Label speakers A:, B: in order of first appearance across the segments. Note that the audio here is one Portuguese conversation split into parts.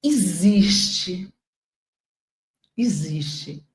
A: existe, existe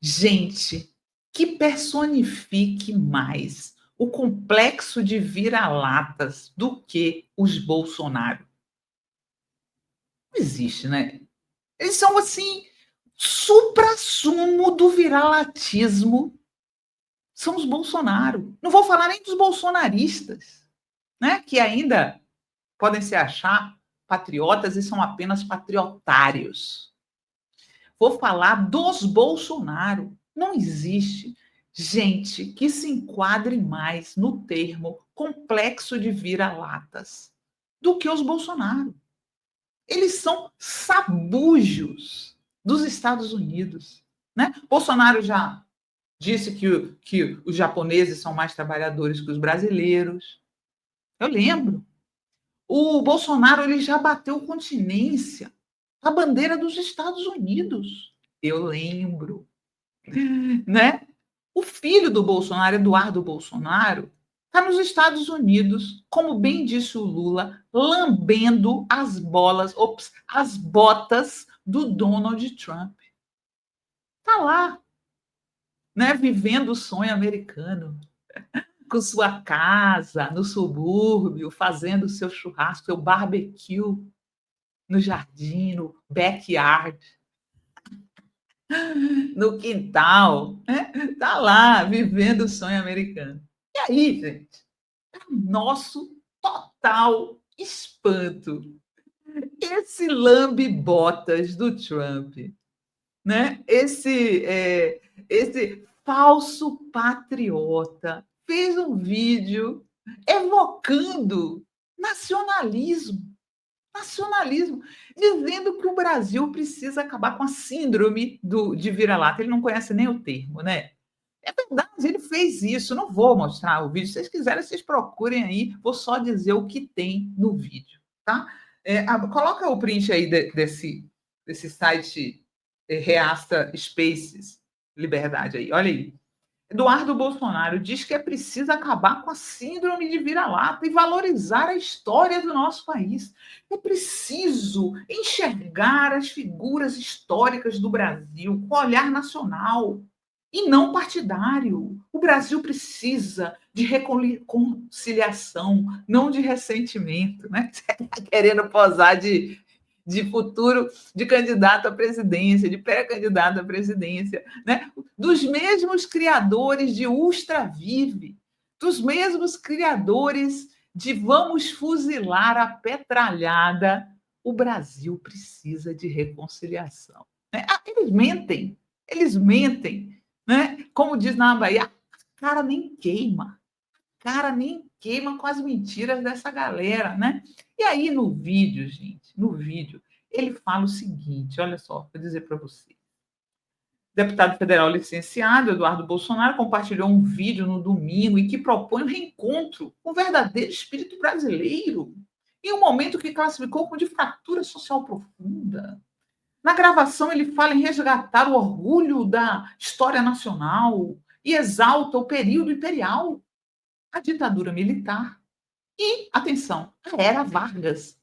A: gente que personifique mais o complexo de vira-latas do que os Bolsonaro. Não existe, né? Eles são, assim, suprassumo do viralatismo, são os Bolsonaro. Não vou falar nem dos bolsonaristas, né, que ainda podem se achar patriotas e são apenas patriotários. Vou falar dos Bolsonaro. Não existe gente que se enquadre mais no termo complexo de vira-latas do que os Bolsonaro. Eles são sabujos dos Estados Unidos, né? Bolsonaro já disse que os japoneses são mais trabalhadores que os brasileiros. Eu lembro. O Bolsonaro ele já bateu continência à bandeira dos Estados Unidos. Eu lembro, né? O filho do Bolsonaro, Eduardo Bolsonaro, está nos Estados Unidos, como bem disse o Lula, lambendo as as botas do Donald Trump. Está lá, né? Vivendo o sonho americano, com sua casa no subúrbio, fazendo seu churrasco, seu barbecue no jardim, no backyard, no quintal, né? Tá lá vivendo o sonho americano. E aí, gente, nosso total espanto, esse lambe-botas do Trump, né? Esse falso patriota fez um vídeo evocando nacionalismo. Nacionalismo, dizendo que o Brasil precisa acabar com a síndrome de vira-lata. Ele não conhece nem o termo, né? É verdade, ele fez isso. Não vou mostrar o vídeo. Se vocês quiserem, vocês procurem aí. Vou só dizer o que tem no vídeo, tá? Coloca o print aí desse site Reasta Spaces Liberdade aí. Olha aí. Eduardo Bolsonaro diz que é preciso acabar com a síndrome de vira-lata e valorizar a história do nosso país. É preciso enxergar as figuras históricas do Brasil com olhar nacional e não partidário. O Brasil precisa de reconciliação, não de ressentimento. Né? Você está querendo posar de futuro de candidato à presidência, de pré-candidato à presidência, né? Dos mesmos criadores de Ustra Vive, dos mesmos criadores de Vamos Fuzilar a Petralhada, o Brasil precisa de reconciliação. Né? Eles mentem, né? Como diz na Bahia, cara nem queima com as mentiras dessa galera, né? E aí no vídeo, gente, no vídeo, ele fala o seguinte, olha só, vou dizer para você. O deputado federal licenciado Eduardo Bolsonaro compartilhou um vídeo no domingo em que propõe um reencontro com o verdadeiro espírito brasileiro, em um momento que classificou como de fratura social profunda. Na gravação, ele fala em resgatar o orgulho da história nacional e exalta o período imperial, a ditadura militar e, atenção, a Era Vargas.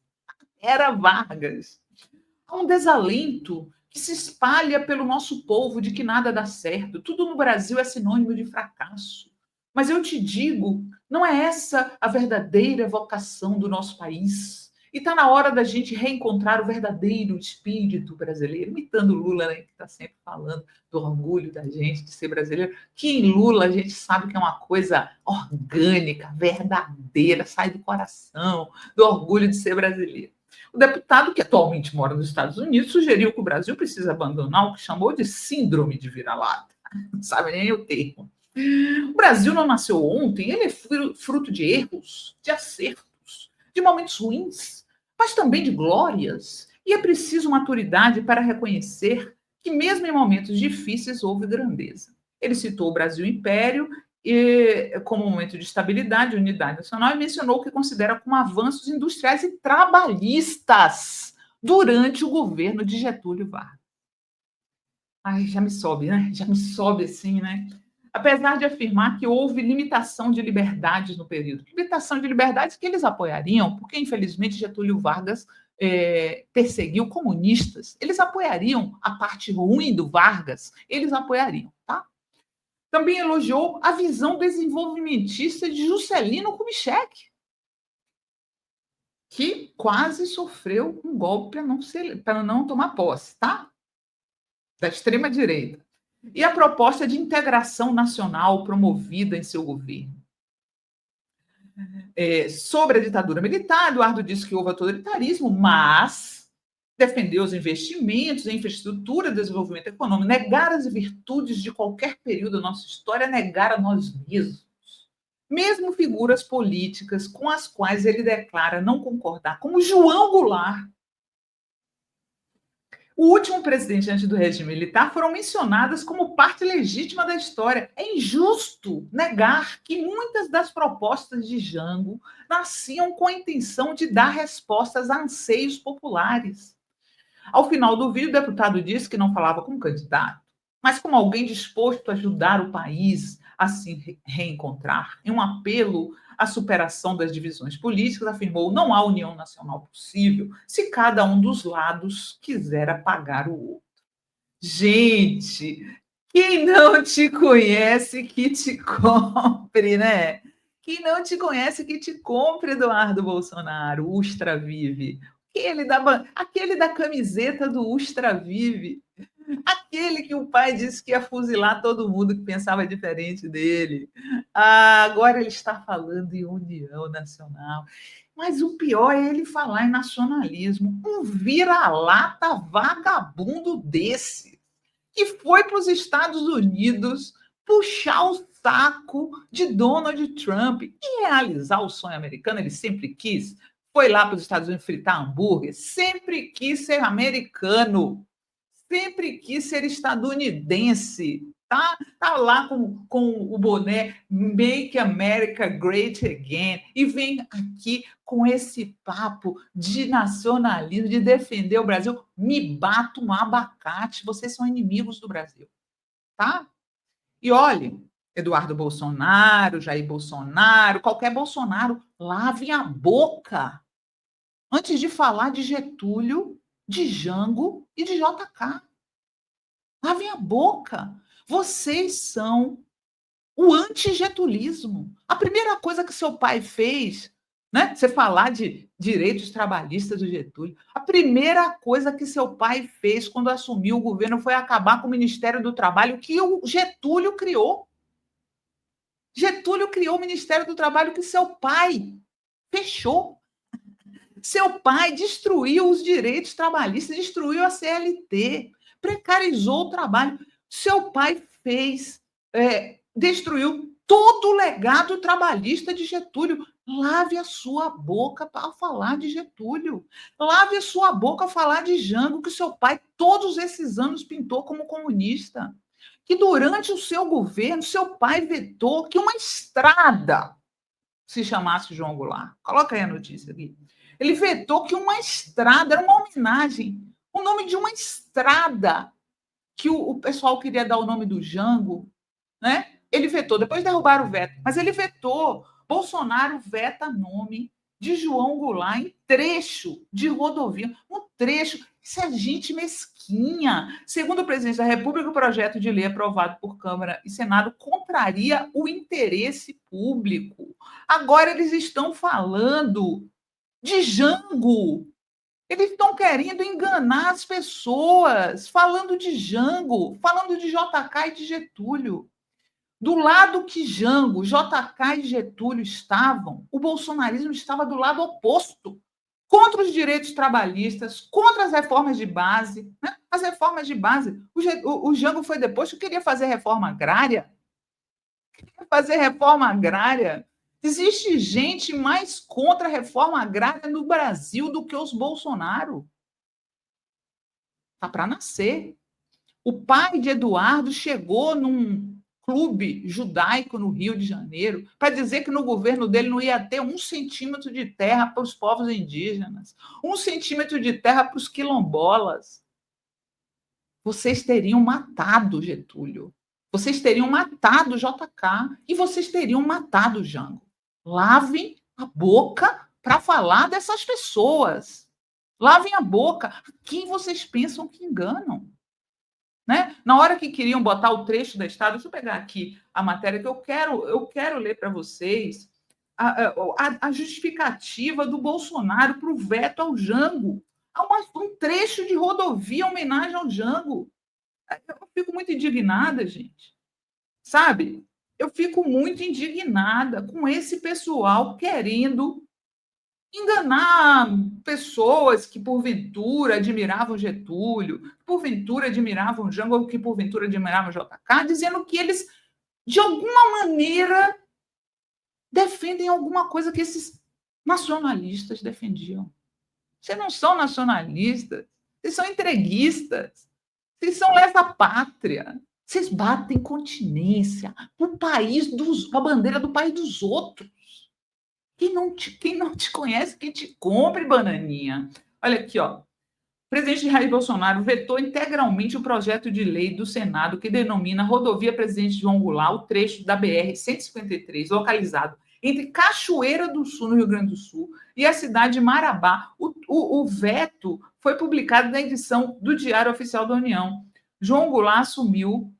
A: Era Vargas. Há um desalento que se espalha pelo nosso povo de que nada dá certo. Tudo no Brasil é sinônimo de fracasso. Mas eu te digo, não é essa a verdadeira vocação do nosso país. E está na hora da gente reencontrar o verdadeiro espírito brasileiro, imitando Lula, né, que está sempre falando do orgulho da gente de ser brasileiro, que em Lula a gente sabe que é uma coisa orgânica, verdadeira, sai do coração, do orgulho de ser brasileiro. O deputado, que atualmente mora nos Estados Unidos, sugeriu que o Brasil precisa abandonar o que chamou de síndrome de vira-lata. Não sabe nem o termo. O Brasil não nasceu ontem, ele é fruto de erros, de acertos, de momentos ruins, mas também de glórias. E é preciso maturidade para reconhecer que, mesmo em momentos difíceis, houve grandeza. Ele citou o Brasil Império como um momento de estabilidade e unidade nacional, e mencionou o que considera como avanços industriais e trabalhistas durante o governo de Getúlio Vargas. Ai, já me sobe, né? Já me sobe assim, né? Apesar de afirmar que houve limitação de liberdades no período. Limitação de liberdades que eles apoiariam, porque, infelizmente, Getúlio Vargas perseguiu comunistas, eles apoiariam a parte ruim do Vargas, eles apoiariam, tá? Também elogiou a visão desenvolvimentista de Juscelino Kubitschek, que quase sofreu um golpe para não tomar posse, tá? Da extrema-direita. E a proposta de integração nacional promovida em seu governo. Sobre a ditadura militar, Eduardo disse que houve autoritarismo, mas defendeu os investimentos em infraestrutura, desenvolvimento econômico, negar as virtudes de qualquer período da nossa história, negar a nós mesmos. Mesmo figuras políticas com as quais ele declara não concordar, como João Goulart, o último presidente antes do regime militar, foram mencionadas como parte legítima da história. É injusto negar que muitas das propostas de Jango nasciam com a intenção de dar respostas a anseios populares. Ao final do vídeo, o deputado disse que não falava como candidato, mas como alguém disposto a ajudar o país a se reencontrar. Em um apelo à superação das divisões políticas, afirmou: não há união nacional possível se cada um dos lados quiser apagar o outro. Gente, quem não te conhece que te compre, né? Quem não te conhece que te compre, Eduardo Bolsonaro, Ustra Vive. Aquele da camiseta do Ustra Vive. Aquele que o pai disse que ia fuzilar todo mundo que pensava diferente dele. Agora ele está falando em união nacional. Mas o pior é ele falar em nacionalismo. Um vira-lata vagabundo desse, que foi para os Estados Unidos puxar o saco de Donald Trump e realizar o sonho americano. Ele sempre quis. Foi lá para os Estados Unidos fritar hambúrguer. Sempre quis ser americano. Sempre quis ser estadunidense, tá lá com o boné Make America Great Again e vem aqui com esse papo de nacionalismo, de defender o Brasil. Me bata um abacate, vocês são inimigos do Brasil, tá? E olhe, Eduardo Bolsonaro, Jair Bolsonaro, qualquer Bolsonaro, lavem a boca antes de falar de Getúlio, de Jango e de JK. Lavem a boca. Vocês são o antigetulismo. A primeira coisa que seu pai fez, né? Você falar de direitos trabalhistas do Getúlio, a primeira coisa que seu pai fez quando assumiu o governo foi acabar com o Ministério do Trabalho que o Getúlio criou. Getúlio criou o Ministério do Trabalho que seu pai fechou. Seu pai destruiu os direitos trabalhistas, destruiu a CLT, precarizou o trabalho. Seu pai destruiu todo o legado trabalhista de Getúlio. Lave a sua boca para falar de Getúlio. Lave a sua boca para falar de Jango, que seu pai todos esses anos pintou como comunista. Que durante o seu governo, seu pai vetou que uma estrada se chamasse João Goulart. Coloca aí a notícia aqui. Ele vetou que uma estrada, era uma homenagem, o nome de uma estrada, que o pessoal queria dar o nome do Jango, né? Ele vetou, depois derrubaram o veto, mas ele vetou. Bolsonaro veta nome de João Goulart em trecho de rodovia, um trecho. Isso é gente mesquinha. Segundo o presidente da República, o projeto de lei aprovado por Câmara e Senado contraria o interesse público. Agora eles estão falando de Jango. Eles estão querendo enganar as pessoas, falando de Jango, falando de JK e de Getúlio. Do lado que Jango, JK e Getúlio estavam, o bolsonarismo estava do lado oposto, contra os direitos trabalhistas, contra as reformas de base. Né? As reformas de base. O Jango foi depois que queria fazer reforma agrária. Existe gente mais contra a reforma agrária no Brasil do que os Bolsonaro. Tá para nascer. O pai de Eduardo chegou num clube judaico no Rio de Janeiro para dizer que no governo dele não ia ter 1 centímetro de terra para os povos indígenas, 1 centímetro de terra para os quilombolas. Vocês teriam matado Getúlio. Vocês teriam matado JK e vocês teriam matado Jango. Lavem a boca para falar dessas pessoas. Lavem a boca. Quem vocês pensam que enganam? Né? Na hora que queriam botar o trecho da Estado, deixa eu pegar aqui a matéria que eu quero ler para vocês a justificativa do Bolsonaro para o veto ao Jango. Há um trecho de rodovia em homenagem ao Jango. Eu fico muito indignada, gente. Sabe? Eu fico muito indignada com esse pessoal querendo enganar pessoas que porventura admiravam Getúlio, que porventura admiravam Jango, ou que porventura admiravam JK, dizendo que eles, de alguma maneira, defendem alguma coisa que esses nacionalistas defendiam. Vocês não são nacionalistas, vocês são entreguistas, vocês são lesa-pátria, vocês batem continência para a bandeira do país dos outros. Quem não te conhece, que te compre, bananinha. Olha aqui, ó. O presidente Jair Bolsonaro vetou integralmente o projeto de lei do Senado que denomina Rodovia Presidente João Goulart, o trecho da BR-153, localizado entre Cachoeira do Sul, no Rio Grande do Sul, e a cidade de Marabá. O veto foi publicado na edição do Diário Oficial da União. João Goulart assumiu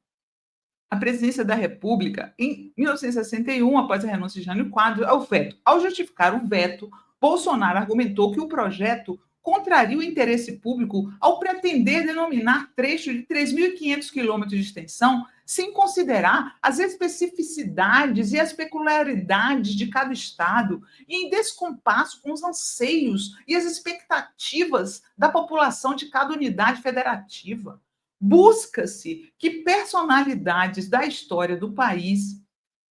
A: a presidência da República em 1961, após a renúncia de Jânio Quadros, ao veto. Ao justificar o veto, Bolsonaro argumentou que o projeto contraria o interesse público ao pretender denominar trecho de 3.500 quilômetros de extensão sem considerar as especificidades e as peculiaridades de cada estado e em descompasso com os anseios e as expectativas da população de cada unidade federativa. Busca-se que personalidades da história do país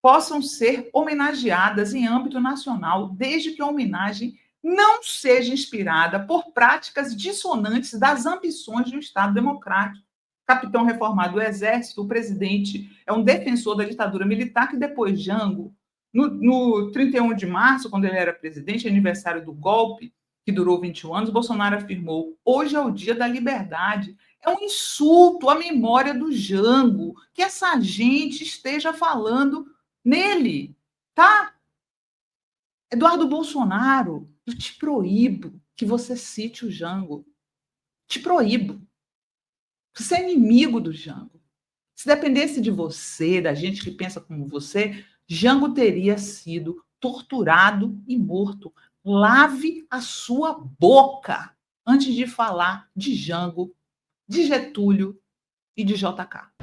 A: possam ser homenageadas em âmbito nacional, desde que a homenagem não seja inspirada por práticas dissonantes das ambições de um Estado democrático. Capitão reformado do Exército, o presidente é um defensor da ditadura militar que depois Jango, no 31 de março, quando ele era presidente, aniversário do golpe, que durou 21 anos, Bolsonaro afirmou: hoje é o dia da liberdade. É um insulto à memória do Jango que essa gente esteja falando nele, tá? Eduardo Bolsonaro, eu te proíbo que você cite o Jango. Te proíbo. Você é inimigo do Jango. Se dependesse de você, da gente que pensa como você, Jango teria sido torturado e morto. Lave a sua boca antes de falar de Jango, de Getúlio e de JK.